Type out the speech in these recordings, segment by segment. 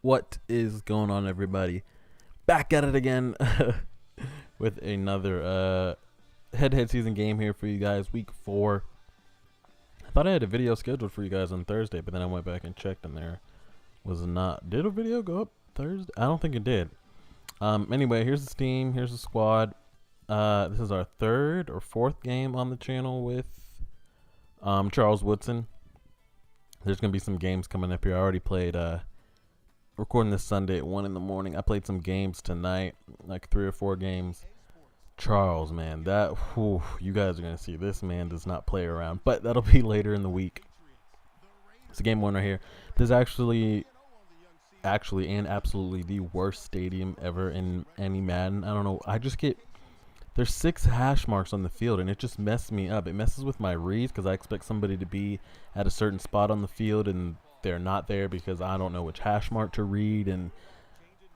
What is going on, everybody? Back at it again with another head-to-head season game here for you guys. Week 4. I thought I had a video scheduled for you guys on Thursday, but then I went back and checked, and there was not. Did a video go up Thursday? I don't think it did. Anyway, here's the team. Here's the squad. This is our third or fourth game on the channel with Charles Woodson. There's gonna be some games coming up here. I already played. Recording this Sunday at 1 in the morning. I played some games tonight, like 3 or 4 games. Charles, man, you guys are gonna see this man does not play around, but that'll be later in the week. It's a game 1 right here. This is actually and absolutely the worst stadium ever in any Madden. I don't know. There's 6 hash marks on the field, and it just messed me up. It messes with my reads because I expect somebody to be at a certain spot on the field, and they're not there because I don't know which hash mark to read. And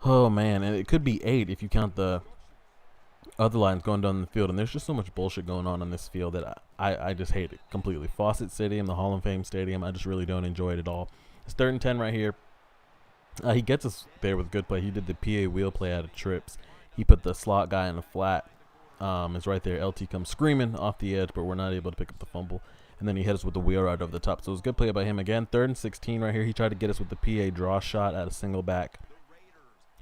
oh man, and it could be 8 if you count the other lines going down the field. And there's just so much bullshit going on this field that I just hate it completely. Fawcett Stadium, the Hall of Fame Stadium, I just really don't enjoy it at all. It's 3rd and 10 right here. He gets us there with good play. He did the PA wheel play out of trips. He put the slot guy in the flat. It's right there. LT comes screaming off the edge, but we're not able to pick up the fumble. And then he hit us with the wheel right over the top. So it was a good play by him again. 3rd and 16 right here. He tried to get us with the PA draw shot at a single back.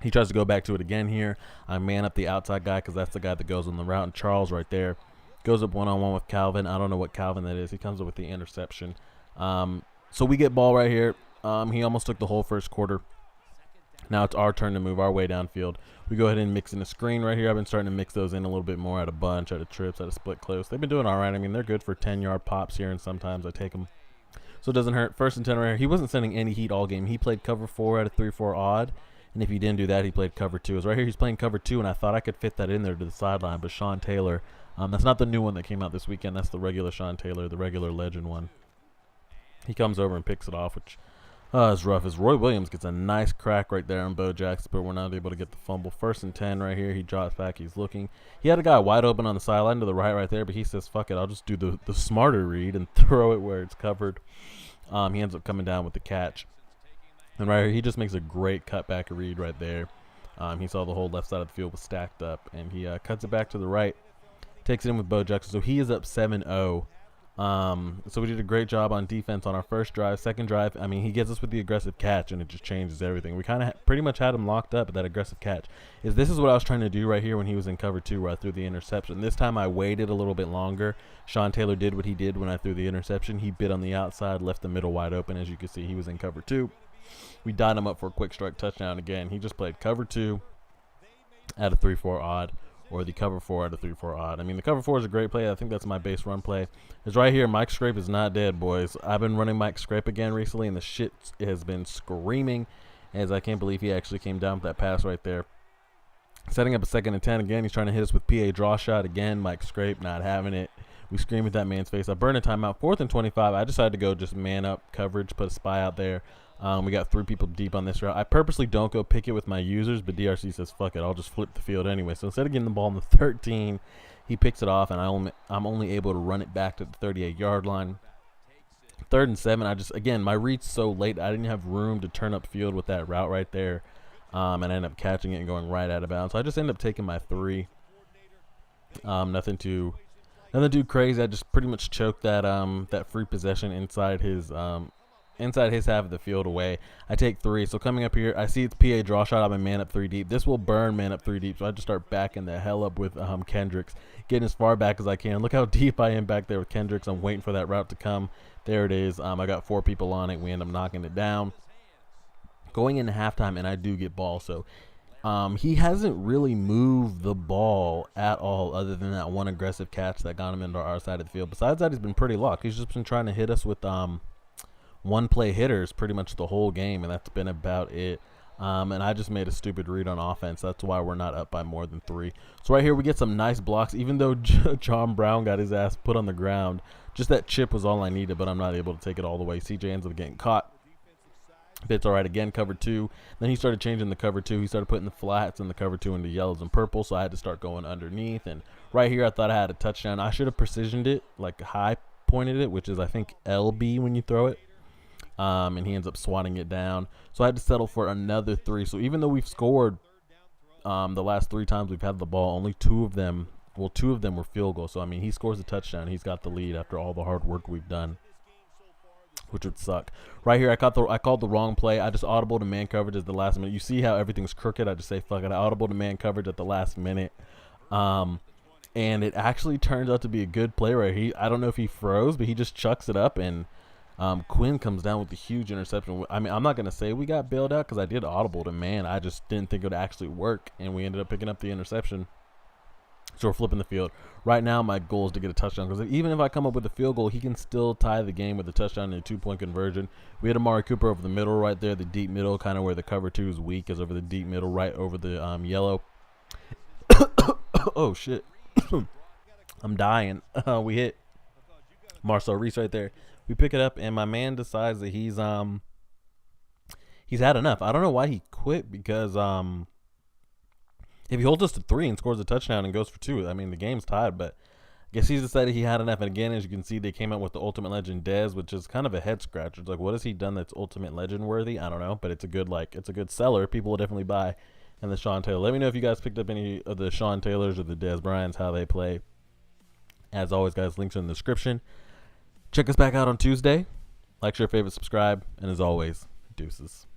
He tries to go back to it again here. I man up the outside guy because that's the guy that goes on the route. And Charles right there goes up one-on-one with Calvin. I don't know what Calvin that is. He comes up with the interception. So we get ball right here. He almost took the whole first quarter. Now it's our turn to move our way downfield. We go ahead and mix in a screen right here. I've been starting to mix those in a little bit more, at a bunch, at a trips, at a split close. They've been doing all right. I mean, they're good for 10-yard pops here, and sometimes I take them. So it doesn't hurt. 1st and 10 right here. He wasn't sending any heat all game. He played cover 4 at a 3-4 odd, and if he didn't do that, he played cover 2. It was right here. He's playing cover 2, and I thought I could fit that in there to the sideline, but Sean Taylor, that's not the new one that came out this weekend. That's the regular Sean Taylor, the regular legend one. He comes over and picks it off, which is rough as Roy Williams gets a nice crack right there on Bo Jackson, but we're not able to get the fumble. 1st and 10 right here. He drops back. He's looking. He had a guy wide open on the sideline to the right there, but he says, fuck it, I'll just do the smarter read and throw it where it's covered. He ends up coming down with the catch. And right here, he just makes a great cutback read right there. He saw the whole left side of the field was stacked up, and he cuts it back to the right, takes it in with Bo Jackson. So he is up 7-0. So we did a great job on defense on our first drive. Second drive, I mean, he gets us with the aggressive catch, and it just changes everything. We kind of pretty much had him locked up at that aggressive catch. This is what I was trying to do right here when he was in cover 2, where I threw the interception. This time I waited a little bit longer. Sean Taylor did what he did when I threw the interception. He bit on the outside, left the middle wide open. As you can see, he was in cover 2. We dyed him up for a quick strike touchdown again. He just played cover 2 at a 3-4 odd, or the cover 4 at a 3-4 odd. I mean, the cover 4 is a great play. I think that's my base run play. It's right here. Mike Scrape is not dead, boys. I've been running Mike Scrape again recently, and the shit has been screaming, as I can't believe he actually came down with that pass right there. Setting up a 2nd and 10 again. He's trying to hit us with PA draw shot again. Mike Scrape not having it. We scream at that man's face. I burn a timeout. 4th and 25. I decided to go just man up coverage, put a spy out there. We got 3 people deep on this route. I purposely don't go pick it with my users, but DRC says, fuck it, I'll just flip the field anyway. So instead of getting the ball on the 13, he picks it off, and I'm only able to run it back to the 38-yard line. 3rd and 7, again, my read's so late, I didn't have room to turn up field with that route right there, and I ended up catching it and going right out of bounds. So I just ended up taking my 3. Nothing too crazy. I just pretty much choked that free possession inside his half of the field away. I take 3. So coming up here, I see it's PA draw shot. I'm in man up 3 deep. This will burn man up 3 deep. So I just start backing the hell up with Kendricks, getting as far back as I can. Look how deep I am back there with Kendricks. I'm waiting for that route to come. There it is. I got 4 people on it. We end up knocking it down. Going into halftime, and I do get ball. So he hasn't really moved the ball at all, other than that one aggressive catch that got him into our side of the field. Besides that, he's been pretty locked. He's just been trying to hit us with one-play hitters pretty much the whole game, and that's been about it. And I just made a stupid read on offense. That's why we're not up by more than 3. So right here we get some nice blocks, even though John Brown got his ass put on the ground. Just that chip was all I needed, but I'm not able to take it all the way. CJ ends up getting caught. But it's all right. Again, cover 2. Then he started changing the cover 2. He started putting the flats and the cover 2 into yellows and purple, so I had to start going underneath. And right here I thought I had a touchdown. I should have precisioned it, like high pointed it, which is I think LB when you throw it. and he ends up swatting it down. So I had to settle for another 3. So even though we've scored the last 3 times we've had the ball, only 2 of them were field goals. So I mean, he scores a touchdown, he's got the lead after all the hard work we've done, which would suck. Right here, I called the wrong play. I just audible to man coverage at the last minute. You see how everything's crooked? I just say fuck it. I audible to man coverage at the last minute, and it actually turns out to be a good play right here. I don't know if he froze, but he just chucks it up, and Quinn comes down with a huge interception. I mean, I'm not gonna say we got bailed out because I did audible to man. I just didn't think it would actually work, and we ended up picking up the interception. So we're flipping the field. Right now, my goal is to get a touchdown, because even if I come up with a field goal, he can still tie the game with a touchdown and a 2-point conversion. We had Amari Cooper over the middle right there, the deep middle, kind of where the cover 2 is weak, is over the deep middle, right over the yellow. Oh, shit. I'm dying. We hit Marcel Reese right there. We pick it up, and my man decides that he's had enough. I don't know why he quit, because if he holds us to 3 and scores a touchdown and goes for 2, I mean, the game's tied, but I guess he's decided he had enough. And again, as you can see, they came out with the Ultimate Legend Dez, which is kind of a head scratcher. It's like, what has he done that's Ultimate Legend worthy? I don't know, but it's a good seller. People will definitely buy. And the Sean Taylor. Let me know if you guys picked up any of the Sean Taylors or the Dez Bryans, how they play. As always, guys, links are in the description. Check us back out on Tuesday. Like, share, favorite, subscribe, and as always, deuces.